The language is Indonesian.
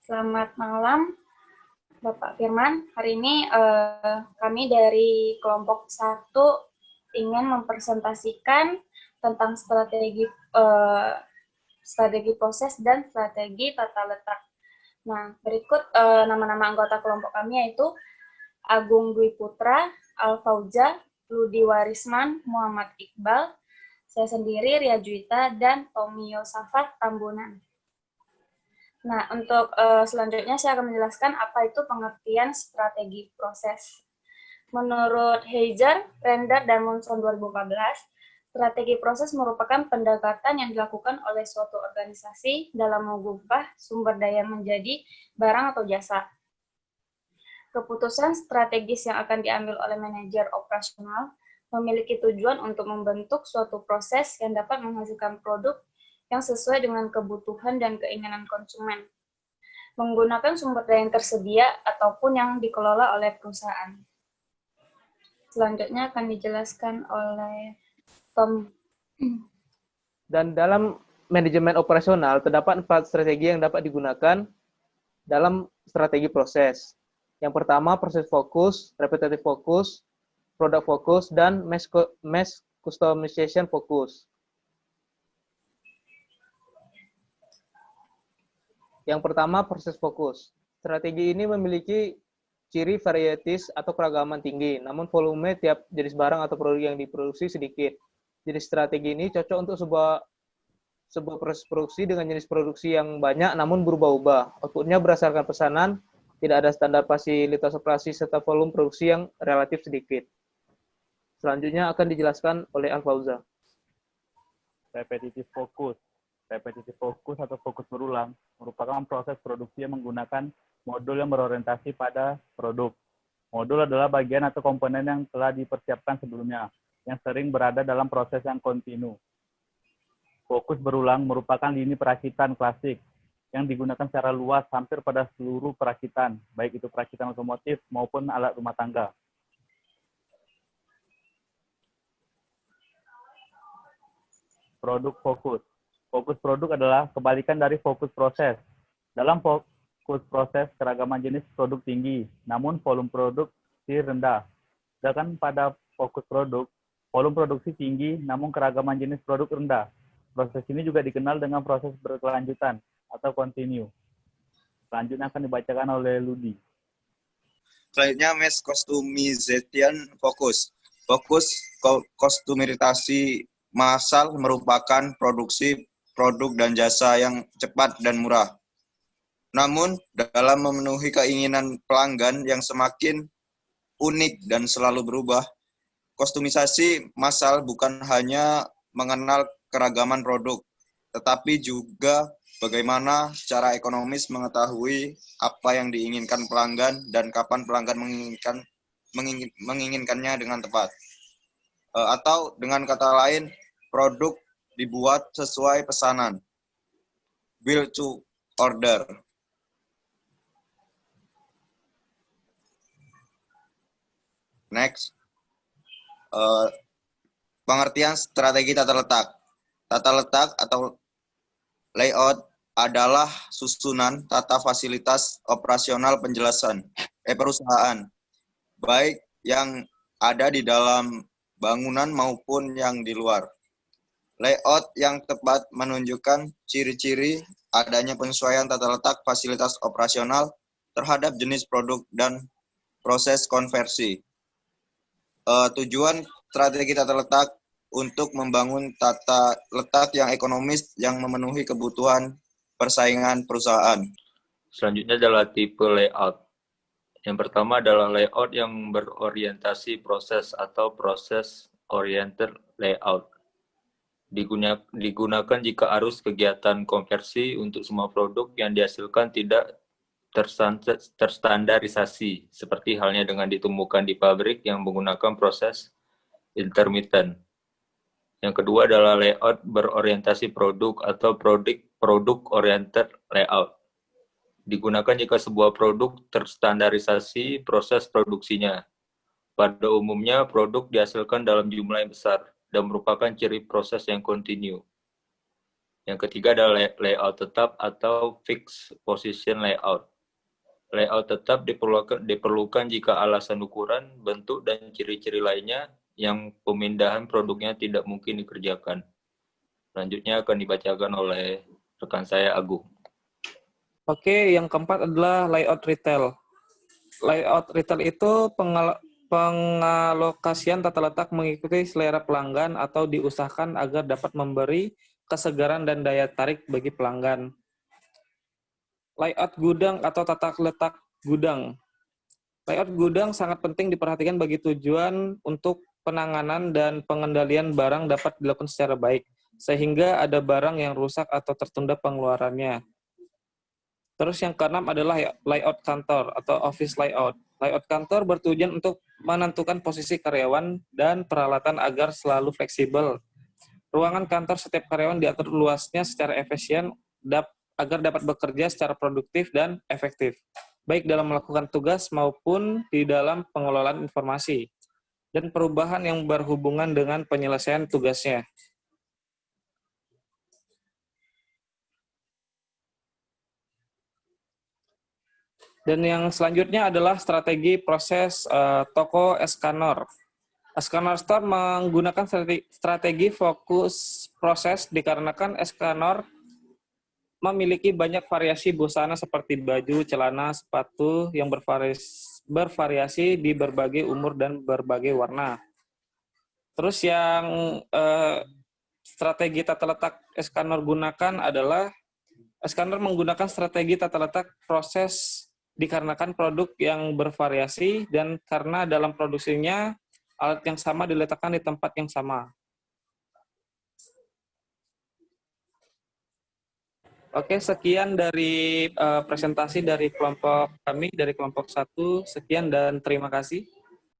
Selamat malam, Bapak Firman. Hari ini kami dari kelompok 1 ingin mempresentasikan tentang strategi proses dan strategi tata letak. Nah, berikut nama-nama anggota kelompok kami yaitu Agung Dwi Putra, Alfauza, Ludi Warisman, Muhammad Iqbal, saya sendiri Ria Juwita, dan Tommy Yosafat Tambunan. Nah, untuk selanjutnya saya akan menjelaskan apa itu pengertian strategi proses. Menurut Heiser, Render, dan Monson 2014, strategi proses merupakan pendekatan yang dilakukan oleh suatu organisasi dalam mengubah sumber daya menjadi barang atau jasa. Keputusan strategis yang akan diambil oleh manajer operasional memiliki tujuan untuk membentuk suatu proses yang dapat menghasilkan produk yang sesuai dengan kebutuhan dan keinginan konsumen, menggunakan sumber daya yang tersedia ataupun yang dikelola oleh perusahaan. Selanjutnya akan dijelaskan oleh Tom. Dan dalam manajemen operasional, terdapat 4 strategi yang dapat digunakan dalam strategi proses. Yang pertama, proses fokus, repetitive fokus, product fokus, dan mass customization fokus. Yang pertama, proses fokus. Strategi ini memiliki ciri varieties atau keragaman tinggi, namun volume tiap jenis barang atau produk yang diproduksi sedikit. Jadi strategi ini cocok untuk sebuah proses produksi dengan jenis produksi yang banyak namun berubah-ubah. Outputnya berdasarkan pesanan, tidak ada standar fasilitas operasi serta volume produksi yang relatif sedikit. Selanjutnya akan dijelaskan oleh Alfauza. Repetitive focus. Repetitive fokus atau fokus berulang merupakan proses produksi yang menggunakan modul yang berorientasi pada produk. Modul adalah bagian atau komponen yang telah dipersiapkan sebelumnya, yang sering berada dalam proses yang kontinu. Fokus berulang merupakan lini perakitan klasik yang digunakan secara luas hampir pada seluruh perakitan, baik itu perakitan otomotif maupun alat rumah tangga. Produk fokus. Fokus produk adalah kebalikan dari fokus proses. Dalam fokus proses, keragaman jenis produk tinggi, namun volume produksi rendah. Sedangkan pada fokus produk, volume produksi tinggi, namun keragaman jenis produk rendah. Proses ini juga dikenal dengan proses berkelanjutan atau continue. Selanjutnya akan dibacakan oleh Ludi. Selanjutnya, mass customization fokus. Fokus kostumisasi massal merupakan produksi produk dan jasa yang cepat dan murah. Namun, dalam memenuhi keinginan pelanggan yang semakin unik dan selalu berubah, kostumisasi massal bukan hanya mengenal keragaman produk, tetapi juga bagaimana secara ekonomis mengetahui apa yang diinginkan pelanggan dan kapan pelanggan menginginkannya dengan tepat. Atau dengan kata lain, produk dibuat sesuai pesanan. Build to order. Next. Pengertian strategi tata letak. Tata letak atau layout adalah susunan tata fasilitas operasional perusahaan, baik yang ada di dalam bangunan maupun yang di luar. Layout yang tepat menunjukkan ciri-ciri adanya penyesuaian tata letak fasilitas operasional terhadap jenis produk dan proses konversi. Tujuan strategi tata letak untuk membangun tata letak yang ekonomis yang memenuhi kebutuhan persaingan perusahaan. Selanjutnya adalah tipe layout. Yang pertama adalah layout yang berorientasi proses atau process oriented layout. Digunakan jika arus kegiatan konversi untuk semua produk yang dihasilkan tidak terstandarisasi, seperti halnya dengan ditemukan di pabrik yang menggunakan proses intermittent. Yang kedua adalah layout berorientasi produk atau produk oriented layout. Digunakan jika sebuah produk terstandarisasi proses produksinya. Pada umumnya, produk dihasilkan dalam jumlah yang besar dan merupakan ciri proses yang kontinu. Yang ketiga adalah layout tetap atau fixed position layout. Layout tetap diperlukan jika alasan ukuran, bentuk, dan ciri-ciri lainnya yang pemindahan produknya tidak mungkin dikerjakan. Selanjutnya akan dibacakan oleh rekan saya, Agung. Oke, yang keempat adalah layout retail. Layout retail itu pengalokasian tata letak mengikuti selera pelanggan atau diusahakan agar dapat memberi kesegaran dan daya tarik bagi pelanggan. Layout gudang atau tata letak gudang. Layout gudang sangat penting diperhatikan bagi tujuan untuk penanganan dan pengendalian barang dapat dilakukan secara baik, sehingga ada barang yang rusak atau tertunda pengeluarannya. Terus yang keenam adalah layout kantor atau office layout. Layout kantor bertujuan untuk menentukan posisi karyawan dan peralatan agar selalu fleksibel. Ruangan kantor setiap karyawan diatur luasnya secara efisien agar dapat bekerja secara produktif dan efektif, baik dalam melakukan tugas maupun di dalam pengelolaan informasi, dan perubahan yang berhubungan dengan penyelesaian tugasnya. Dan yang selanjutnya adalah strategi proses toko Escanor. Escanor Store menggunakan strategi fokus proses dikarenakan Escanor memiliki banyak variasi busana seperti baju, celana, sepatu yang bervariasi di berbagai umur dan berbagai warna. Terus yang strategi tata letak Escanor gunakan adalah Escanor menggunakan strategi tata letak proses dikarenakan produk yang bervariasi dan karena dalam produksinya alat yang sama diletakkan di tempat yang sama. Oke, sekian dari presentasi dari kelompok kami, dari kelompok 1. Sekian dan terima kasih.